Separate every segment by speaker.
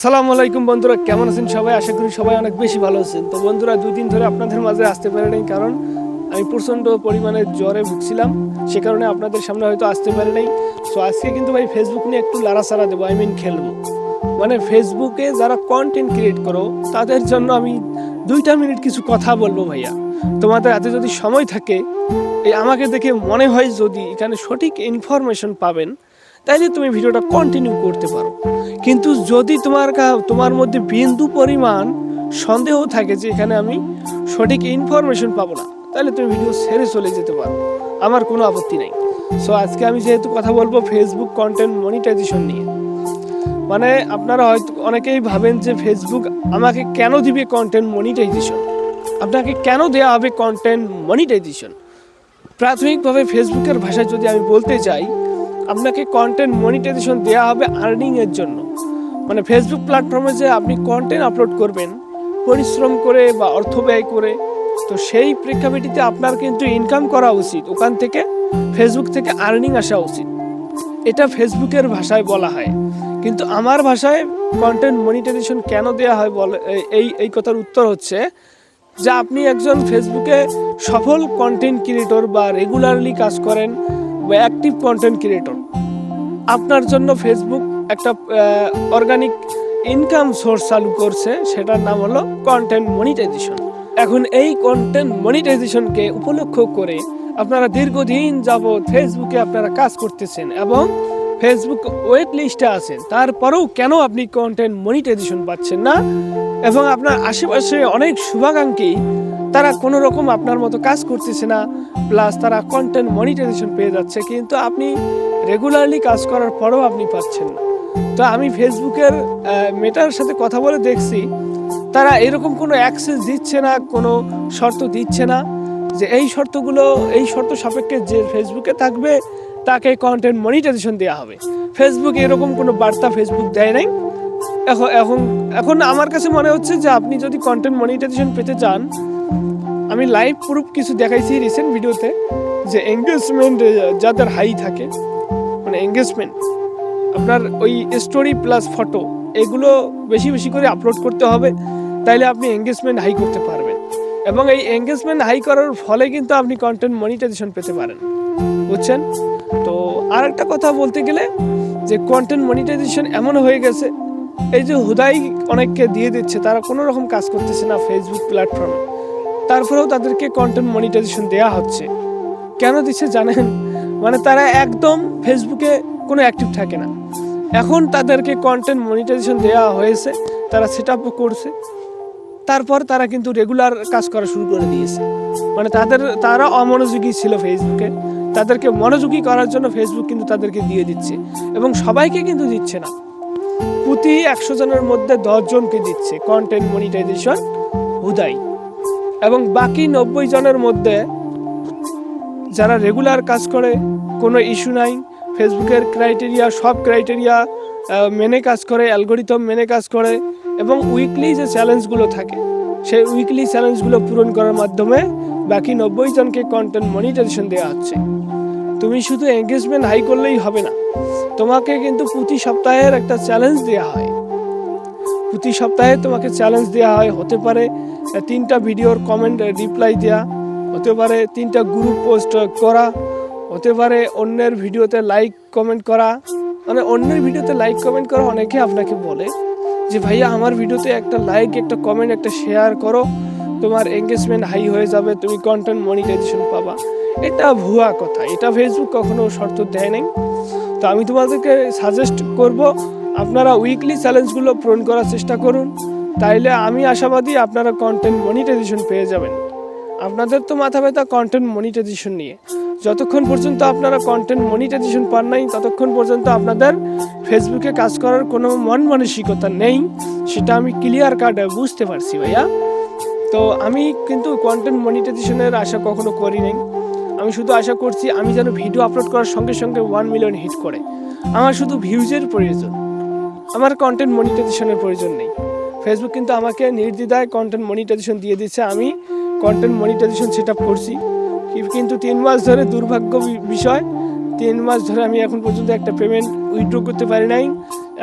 Speaker 1: আসসালামু আলাইকুম বন্ধুরা, কেমন আছেন সবাই? আশা করি সবাই অনেক বেশি ভালো আছেন। তো বন্ধুরা, 2 দিন ধরে আপনাদের মাঝে আসতে পারি নাই, কারণ আমি প্রচণ্ড পরিমাণে জ্বরে ভুগছিলাম। সে কারণে আপনাদের সামনে হয়তো আসতে পারি নাই। সো আজকে কিন্তু ভাই ফেসবুক নিয়ে একটু লাড়াচাড়া দেবো, খেলবো। মানে ফেসবুকে যারা কন্টেন্ট ক্রিয়েট করো তাদের জন্য আমি 2টা মিনিট কিছু কথা বলবো ভাইয়া। তোমাদের হাতে যদি সময় থাকে, এই আমাকে দেখে মনে হয় যদি এখানে সঠিক ইনফরমেশন পাবেন, তাইলে তুমি ভিডিওটা কন্টিনিউ করতে পারো। কিন্তু যদি তোমার মধ্যে বিন্দু পরিমাণ সন্দেহ থাকে যে এখানে আমি সঠিক ইনফরমেশন পাবো না, তাহলে তুমি ভিডিও ছেড়ে চলে যেতে পারো, আমার কোনো আপত্তি নাই। সো আজকে আমি যেহেতু কথা বলবো ফেসবুক কন্টেন্ট মনিটাইজেশন নিয়ে। মানে আপনারা হয়তো অনেকেই ভাবেন যে ফেসবুক আমাকে কেন দিবে কন্টেন্ট মনিটাইজেশন, আপনাকে কেন দেওয়া হবে কন্টেন্ট মনিটাইজেশন। প্রাথমিকভাবে ফেসবুকের ভাষায় যদি আমি বলতে চাই, আপনাকে কন্টেন্ট মনিটাইজেশন দেওয়া হবে আর্নিংয়ের জন্য। মানে ফেসবুক প্ল্যাটফর্মে যে আপনি কন্টেন্ট আপলোড করবেন পরিশ্রম করে বা অর্থ ব্যয় করে, তো সেই প্রেক্ষাপটে আপনার কিন্তু ইনকাম করা উচিত, ওখান থেকে ফেসবুক থেকে আর্নিং আসা উচিত। এটা ফেসবুকের ভাষায় বলা হয়। কিন্তু আমার ভাষায় কন্টেন্ট মনিটাইজেশন কেন দেওয়া হয় বলে, এই কথার উত্তর হচ্ছে যে আপনি একজন ফেসবুকে সফল কন্টেন্ট ক্রিয়েটর বা রেগুলারলি কাজ করেন বা অ্যাক্টিভ কন্টেন্ট ক্রিয়েটর, আপনার জন্য ফেসবুক একটা অর্গানিক ইনকাম সোর্স চালু করছে, সেটার নাম হলো কন্টেন্ট মনিটাইজেশন। এখন এই কন্টেন্ট মনিটাইজেশনকে উপলক্ষ করে আপনারা দীর্ঘদিন যাবৎ ফেসবুকে আপনারা কাজ করতেছেন এবং ফেসবুক ওয়েট লিস্টে আছেন, তারপরেও কেন আপনি কন্টেন্ট মনিটাইজেশন পাচ্ছেন না? এবং আপনার আশেপাশে অনেক শুভাকাঙ্ক্ষী, তারা কোনো রকম আপনার মতো কাজ করতেছে না, প্লাস তারা কন্টেন্ট মনিটাইজেশন পেয়ে যাচ্ছে, কিন্তু আপনি রেগুলারলি কাজ করার পরেও আপনি পাচ্ছেন না। তো আমি ফেসবুকের মেটার সাথে কথা বলে দেখছি, তারা এরকম কোনো অ্যাক্সেস দিচ্ছে না, কোনো শর্ত দিচ্ছে না যে এই শর্ত সাপেক্ষে যে ফেসবুকে থাকবে তাকে কন্টেন্ট মনিটাইজেশন দেওয়া হবে। ফেসবুক এরকম কোনো বার্তা ফেসবুক দেয় নাই। এখন এখন এখন আমার কাছে মনে হচ্ছে যে আপনি যদি কন্টেন্ট মনিটাইজেশন পেতে চান, আমি লাইভ প্রুফ কিছু দেখাইছি রিসেন্ট ভিডিওতে, যে এঙ্গেজমেন্ট যাদের হাই থাকে, মানে এঙ্গেজমেন্ট আপনার ওই স্টোরি প্লাস ফটো এগুলো বেশি বেশি করে আপলোড করতে হবে, তাইলে আপনি এঙ্গেজমেন্ট হাই করতে পারবেন। এবং এই এঙ্গেজমেন্ট হাই করার ফলে কিন্তু আপনি কন্টেন্ট মনিটাইজেশন পেতে পারেন, বুঝছেন? তো আর একটা কথা বলতে গেলে, যে কন্টেন্ট মনিটাইজেশন এমন হয়ে গেছে, এই যে হুদাই অনেককে দিয়ে দিচ্ছে, তারা কোনো রকম কাজ করতেছে না ফেসবুক প্ল্যাটফর্মে, তারপরেও তাদেরকে কন্টেন্ট মনিটাইজেশন দেওয়া হচ্ছে। কেন দিচ্ছে জানেন? মানে তারা একদম ফেসবুকে কোনো অ্যাক্টিভ থাকে না, এখন তাদেরকে কন্টেন্ট মনিটাইজেশন দেওয়া হয়েছে, তারা সেট আপও করছে, তারপর তারা কিন্তু রেগুলার কাজ করা শুরু করে দিয়েছে। মানে তারা অমনোযোগী ছিল ফেসবুকে, তাদেরকে মনোযোগী করার জন্য ফেসবুক কিন্তু তাদেরকে দিয়ে দিচ্ছে, এবং সবাইকে কিন্তু দিচ্ছে না, প্রতি 100 জনের মধ্যে 10 জনকে দিচ্ছে কন্টেন্ট মনিটাইজেশন হুদাই। এবং বাকি 90 জনের মধ্যে যারা রেগুলার কাজ করে, কোনো ইস্যু নাই, ফেসবুকের সব ক্রাইটেরিয়া মেনে কাজ করে, অ্যালগোরিদম মেনে কাজ করে, এবং উইকলি যে চ্যালেঞ্জগুলো থাকে সেই উইকলি চ্যালেঞ্জগুলো পূরণ করার মাধ্যমে বাকি 90 জনকে কন্টেন্ট মনিটাইজেশন দেওয়া হচ্ছে। তুমি শুধু এঙ্গেজমেন্ট হাই করলেই হবে না, তোমাকে কিন্তু প্রতি সপ্তাহের একটা চ্যালেঞ্জ দেওয়া হয়। প্রতি সপ্তাহে তোমাকে চ্যালেঞ্জ দেওয়া হয়, হতে পারে 3টা ভিডিওর কমেন্ট রিপ্লাই দেওয়া, হতে পারে 3টা গ্রুপ পোস্ট করা, হতে পারে অন্যের ভিডিওতে লাইক কমেন্ট করা। মানে অন্যের ভিডিওতে লাইক কমেন্ট করা, অনেকে আপনাকে বলে যে ভাইয়া আমার ভিডিওতে একটা লাইক, একটা কমেন্ট, একটা শেয়ার করো, তোমার এঙ্গেজমেন্ট হাই হয়ে যাবে, তুমি কন্টেন্ট মনিটাইজেশন পাবা। এটা ভুয়া কথা, এটা ফেসবুক কখনো শর্ত দেয় নাই। তো আমি তোমাদেরকে সাজেস্ট করব, আপনারা উইকলি চ্যালেঞ্জগুলো পূরণ করার চেষ্টা করুন, তাইলে আমি আশাবাদী আপনারা কন্টেন্ট মনিটাইজেশন পেয়ে যাবেন। আপনাদের তো মাথা ব্যথা কন্টেন্ট মনিটাইজেশন নিয়ে, যতক্ষণ পর্যন্ত আপনারা কন্টেন্ট মনিটাইজেশন পান নাই ততক্ষণ পর্যন্ত আপনাদের ফেসবুকে কাজ করার কোনো মন মানসিকতা নেই, সেটা আমি ক্লিয়ার কাট বুঝতে পারছি ভাইয়া। তো আমি কিন্তু কন্টেন্ট মনিটাইজেশনের আশা কখনো করি নাই, আমি শুধু আশা করছি আমি যেন ভিডিও আপলোড করার সঙ্গে সঙ্গে 1 মিলিয়ন হিট করে। আমার শুধু ভিউজের প্রয়োজন, আমার কন্টেন্ট মনিটাইজেশনের প্রয়োজন নেই। ফেসবুক কিন্তু আমাকে নির্দ্বিধায় কন্টেন্ট মনিটাইজেশন দিয়ে দিচ্ছে, আমি কন্টেন্ট মনিটাইজেশন সেট আপ করছি। কিন্তু 3 মাস ধরে, দুর্ভাগ্য বিষয়, 3 মাস ধরে আমি এখন পর্যন্ত একটা পেমেন্ট উইথড্র করতে পারি নাই,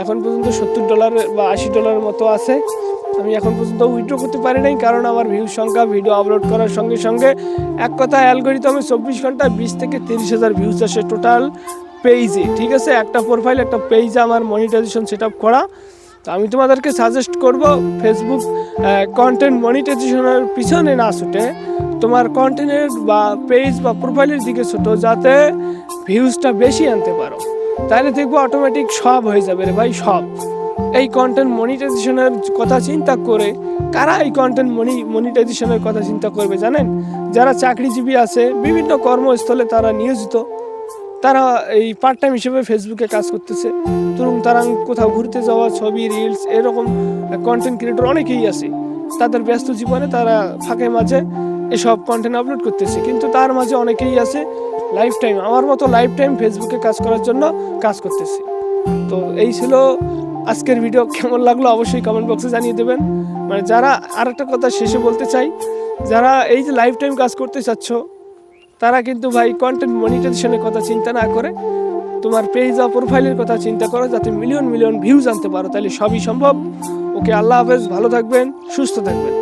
Speaker 1: এখন পর্যন্ত $70 বা $80 মতো আছে। আমি এখন পর্যন্ত উইথড্র করতে পারি নাই, কারণ আমার ভিউজ সংখ্যা ভিডিও আপলোড করার সঙ্গে সঙ্গে এক কথা অ্যালগরিদমে 24 ঘন্টায় 20 থেকে 30,000 ভিউজ আসে টোটাল পেজে। ঠিক আছে, একটা প্রোফাইল একটা পেজে আমার মনিটাইজেশন সেট আপ করা। তো আমি তোমাদেরকে সাজেস্ট করব ফেসবুক কন্টেন্ট মনিটাইজেশনের পিছনে না ছুটে তোমার কন্টেন্টের বা পেজ বা প্রোফাইলের দিকে ছোটো, যাতে ভিউজটা বেশি আনতে পারো। তাহলে দেখবো অটোমেটিক সব হয়ে যাবে রে ভাই, সব। এই কন্টেন্ট মনিটাইজেশনের কথা চিন্তা করে কারা এই কন্টেন্ট মনিটাইজেশনের কথা চিন্তা করবে জানেন? যারা চাকরিজীবী আছে, বিভিন্ন কর্মস্থলে তারা নিয়োজিত, তারা এই পার্ট টাইম হিসেবে ফেসবুকে কাজ করতেছে। ধরুন তারা কোথাও ঘুরতে যাওয়া, ছবি রিলস এরকম কন্টেন্ট ক্রিয়েটর অনেকেই আছে। তাদের ব্যস্ত জীবনে তারা ফাঁকে মাঝে এসব কন্টেন্ট আপলোড করতেছে, কিন্তু তার মাঝে অনেকেই আছে লাইফ টাইম আমার মতো লাইফ টাইম ফেসবুকে কাজ করার জন্য কাজ করতেছে। তো এই ছিল আজকের ভিডিও। কেমন লাগলো অবশ্যই কমেন্ট বক্সে জানিয়ে দেবেন। মানে যারা, আরেকটা কথা শেষে বলতে চাই, যারা এই যে লাইফ টাইম কাজ করতে চাচ্ছ, তারা কিন্তু ভাই কন্টেন্ট মনিটাইজেশনের কথা চিন্তা না করে তোমার পেজ বা প্রোফাইলের কথা চিন্তা করো, যাতে মিলিয়ন মিলিয়ন ভিউজ আনতে পারো, তাহলে সবই সম্ভব। ওকে, আল্লাহ হাফেজ, ভালো থাকবেন, সুস্থ থাকবেন।